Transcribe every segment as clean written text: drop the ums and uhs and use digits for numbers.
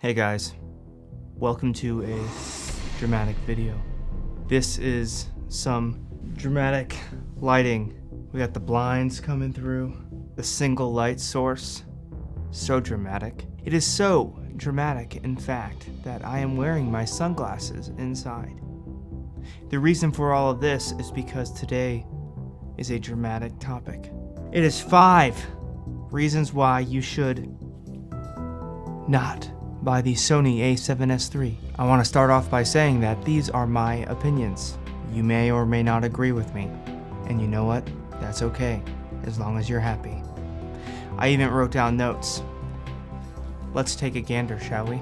Hey guys, welcome to a dramatic video. This is some dramatic lighting. We got the blinds coming through, the single light source. So dramatic. It is so dramatic, in fact, that I am wearing my sunglasses inside. The reason for all of this is because today is a dramatic topic. It is 5 reasons why you should not buy the Sony A7S III. I want to start off by saying that these are my opinions. You may or may not agree with me. And you know what? That's okay, as long as you're happy. I even wrote down notes. Let's take a gander, shall we?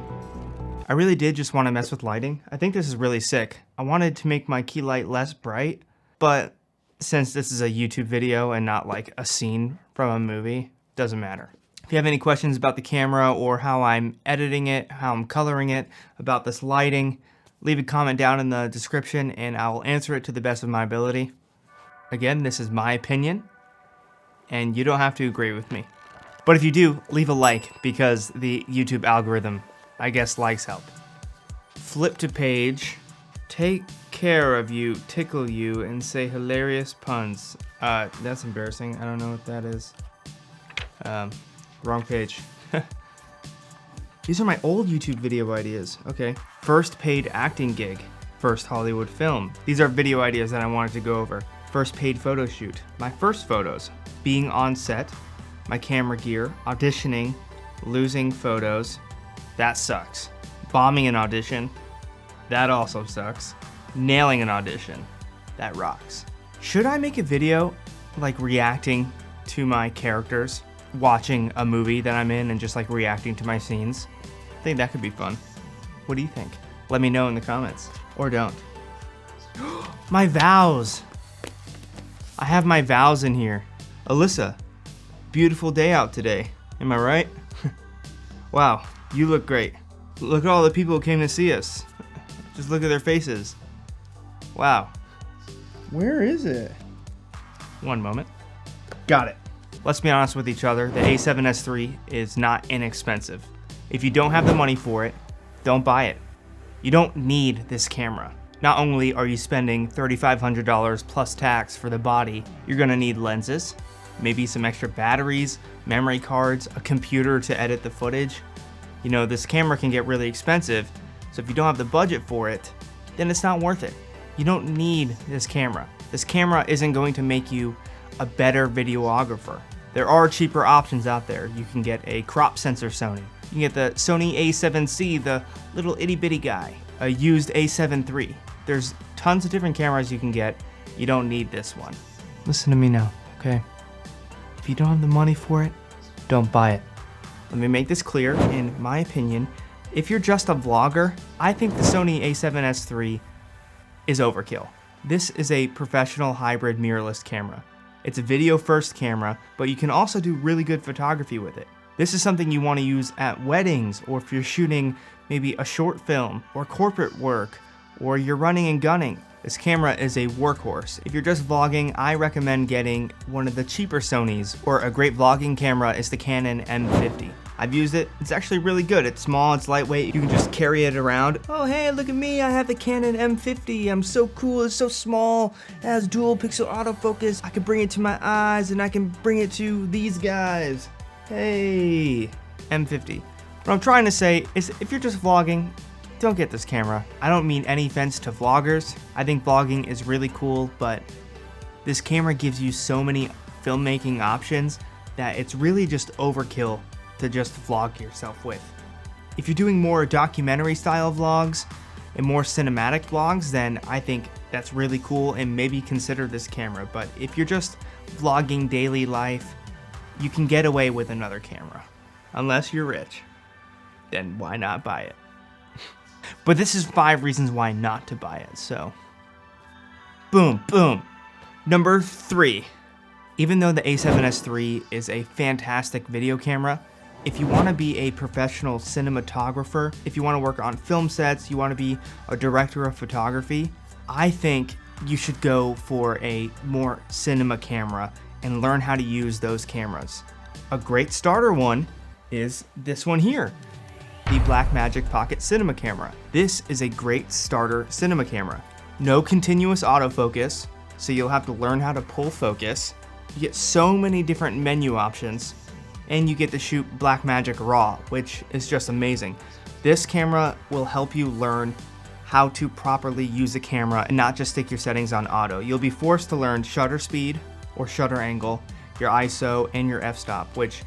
I really did just want to mess with lighting. I think this is really sick. I wanted to make my key light less bright, but since this is a YouTube video and not like a scene from a movie, doesn't matter. If you have any questions about the camera or how I'm editing it, how I'm coloring it, about this lighting, leave a comment down in the description and I will answer it to the best of my ability. Again, this is my opinion, and you don't have to agree with me. But if you do, leave a like because the YouTube algorithm, I guess, likes help. Flip to page, take care of you, tickle you, and say hilarious puns. That's embarrassing. I don't know what that is. Wrong page. These are my old YouTube video ideas. Okay. First paid acting gig. First Hollywood film. These are video ideas that I wanted to go over. First paid photo shoot. My first photos. Being on set. My camera gear. Auditioning. Losing photos. That sucks. Bombing an audition. That also sucks. Nailing an audition. That rocks. Should I make a video like reacting to my characters? Watching a movie that I'm in and just like reacting to my scenes? I think that could be fun. What do you think? Let me know in the comments. Or don't. My vows! I have my vows in here. Alyssa, beautiful day out today. Am I right? Wow, you look great. Look at all the people who came to see us. Just look at their faces. Wow. Where is it? One moment. Got it. Let's be honest with each other, the A7S III is not inexpensive. If you don't have the money for it, don't buy it. You don't need this camera. Not only are you spending $3,500 plus tax for the body, you're gonna need lenses, maybe some extra batteries, memory cards, a computer to edit the footage. You know, this camera can get really expensive, so if you don't have the budget for it, then it's not worth it. You don't need this camera. This camera isn't going to make you a better videographer. There are cheaper options out there. You can get a crop sensor Sony. You can get the Sony A7siii, the little itty bitty guy, a used A7 III. There's tons of different cameras you can get. You don't need this one. Listen to me now, okay? If you don't have the money for it, don't buy it. Let me make this clear. In my opinion, if you're just a vlogger, I think the Sony A7S III is overkill. This is a professional hybrid mirrorless camera. It's a video first camera, but you can also do really good photography with it. This is something you want to use at weddings, or if you're shooting maybe a short film, or corporate work, or you're running and gunning. This camera is a workhorse. If you're just vlogging, I recommend getting one of the cheaper Sonys, or a great vlogging camera is the Canon M50. I've used it. It's actually really good. It's small, it's lightweight. You can just carry it around. Oh, hey, look at me. I have the Canon M50. I'm so cool. It's so small. It has dual pixel autofocus. I can bring it to my eyes and I can bring it to these guys. Hey, M50. What I'm trying to say is if you're just vlogging, don't get this camera. I don't mean any offense to vloggers. I think vlogging is really cool, but this camera gives you so many filmmaking options that it's really just overkill to just vlog yourself with. If you're doing more documentary style vlogs and more cinematic vlogs, then I think that's really cool and maybe consider this camera. But if you're just vlogging daily life, you can get away with another camera. Unless you're rich, then why not buy it? But this is 5 reasons why not to buy it, so boom, boom. Number 3, even though the A7S III is a fantastic video camera, if you want to be a professional cinematographer, if you want to work on film sets, you want to be a director of photography, I think you should go for a more cinema camera and learn how to use those cameras. A great starter one is this one here. the Blackmagic Pocket Cinema Camera. This is a great starter cinema camera. No continuous autofocus, so you'll have to learn how to pull focus. You get so many different menu options, and you get to shoot Blackmagic RAW, which is just amazing. This camera will help you learn how to properly use a camera and not just stick your settings on auto. You'll be forced to learn shutter speed or shutter angle, your ISO, and your f-stop, which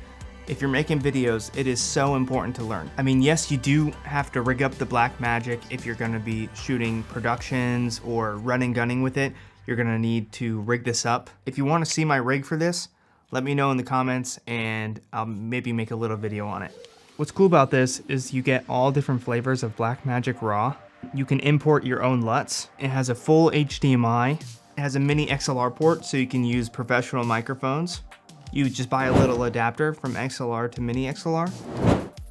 if you're making videos, it is so important to learn. I mean, yes, you do have to rig up the Blackmagic if you're gonna be shooting productions or running gunning with it. You're gonna need to rig this up. If you wanna see my rig for this, let me know in the comments and I'll maybe make a little video on it. What's cool about this is you get all different flavors of Blackmagic RAW. You can import your own LUTs. It has a full HDMI. It has a mini XLR port so you can use professional microphones. You just buy a little adapter from XLR to mini XLR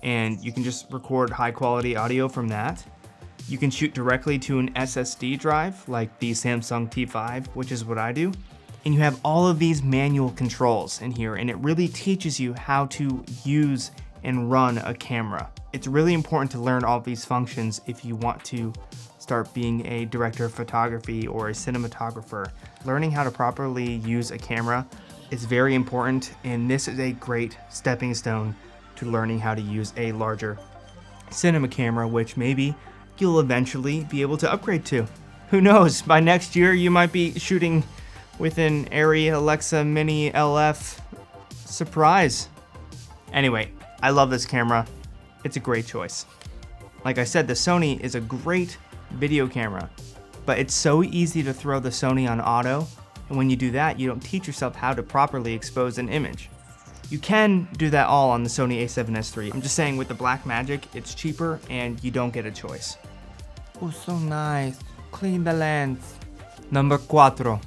and you can just record high quality audio from that. You can shoot directly to an SSD drive like the Samsung T5, which is what I do. And you have all of these manual controls in here, and it really teaches you how to use and run a camera. It's really important to learn all these functions if you want to start being a director of photography or a cinematographer. Learning how to properly use a camera is very important, and this is a great stepping stone to learning how to use a larger cinema camera, which maybe you'll eventually be able to upgrade to. Who knows, by next year you might be shooting with an Arri Alexa Mini LF. Surprise. Anyway, I love this camera. It's a great choice. Like I said, the Sony is a great video camera, but it's so easy to throw the Sony on auto, and when you do that, you don't teach yourself how to properly expose an image. You can do that all on the Sony A7S III. I'm just saying with the Blackmagic, it's cheaper and you don't get a choice. Oh, so nice. Clean the lens. Number cuatro.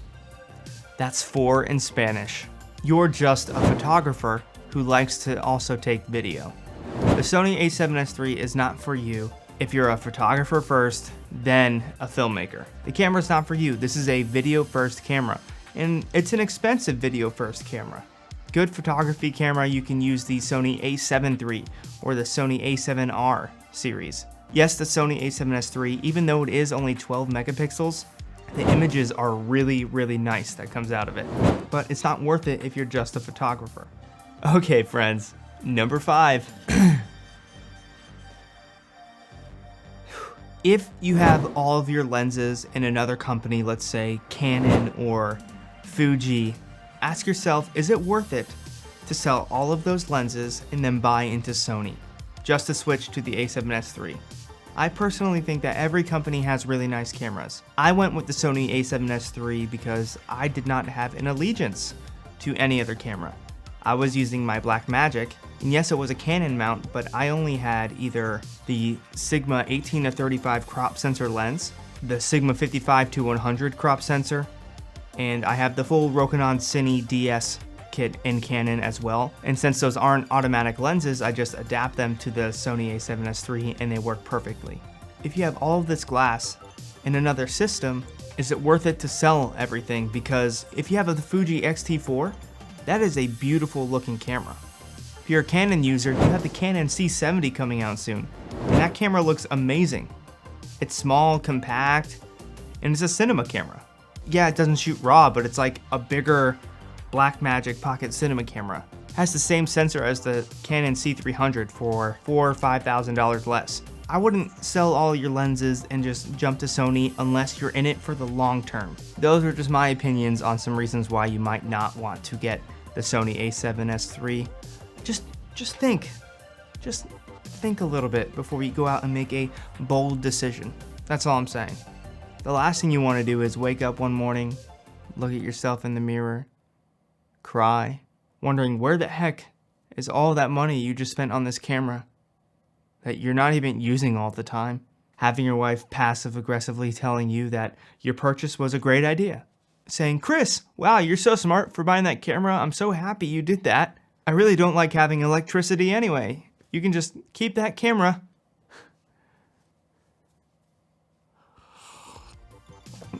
That's 4 in Spanish. You're just a photographer who likes to also take video. The Sony A7S III is not for you if you're a photographer first, then a filmmaker. The camera's not for you. This is a video first camera, and it's an expensive video first camera. Good photography camera, you can use the Sony A7 III or the Sony A7R series. Yes, the Sony A7S III, even though it is only 12 megapixels, the images are really, really nice that comes out of it. But it's not worth it if you're just a photographer. Okay, friends, number 5. If you have all of your lenses in another company, let's say Canon or Fuji, ask yourself, is it worth it to sell all of those lenses and then buy into Sony, just to switch to the A7S III? I personally think that every company has really nice cameras. I went with the Sony A7S III because I did not have an allegiance to any other camera. I was using my Blackmagic, and yes, it was a Canon mount, but I only had either the Sigma 18-35 crop sensor lens, the Sigma 55-100 crop sensor, and I have the full Rokinon Cine DS kit in Canon as well. And since those aren't automatic lenses, I just adapt them to the Sony A7S III and they work perfectly. If you have all of this glass in another system, is it worth it to sell everything? Because if you have the Fuji X-T4, that is a beautiful looking camera. If you're a Canon user, you have the Canon C70 coming out soon, and that camera looks amazing. It's small, compact, and it's a cinema camera. Yeah, it doesn't shoot RAW, but it's like a bigger Blackmagic Pocket Cinema camera. It has the same sensor as the Canon C300 for $4,000 or $5,000 less. I wouldn't sell all your lenses and just jump to Sony unless you're in it for the long term. Those are just my opinions on some reasons why you might not want to get the Sony A7S III. Just think a little bit before you go out and make a bold decision. That's all I'm saying. The last thing you want to do is wake up one morning, look at yourself in the mirror, cry, wondering where the heck is all that money you just spent on this camera that you're not even using all the time. Having your wife passive-aggressively telling you that your purchase was a great idea. Saying, Chris, wow, you're so smart for buying that camera. I'm so happy you did that. I really don't like having electricity anyway. You can just keep that camera.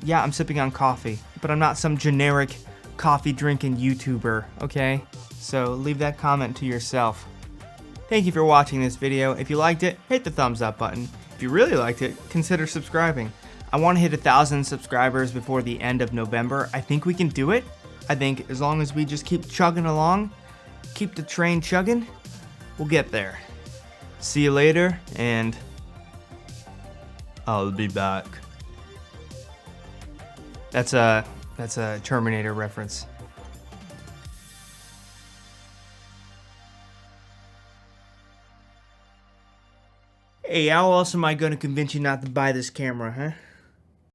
Yeah, I'm sipping on coffee, but I'm not some generic coffee drinking YouTuber, okay? So leave that comment to yourself. Thank you for watching this video. If you liked it, hit the thumbs up button. If you really liked it, consider subscribing. I want to hit 1,000 subscribers before the end of November. I think we can do it. I think as long as we just keep chugging along, keep the train chugging, we'll get there. See you later, and I'll be back. That's a Terminator reference. Hey, how else am I gonna convince you not to buy this camera, huh?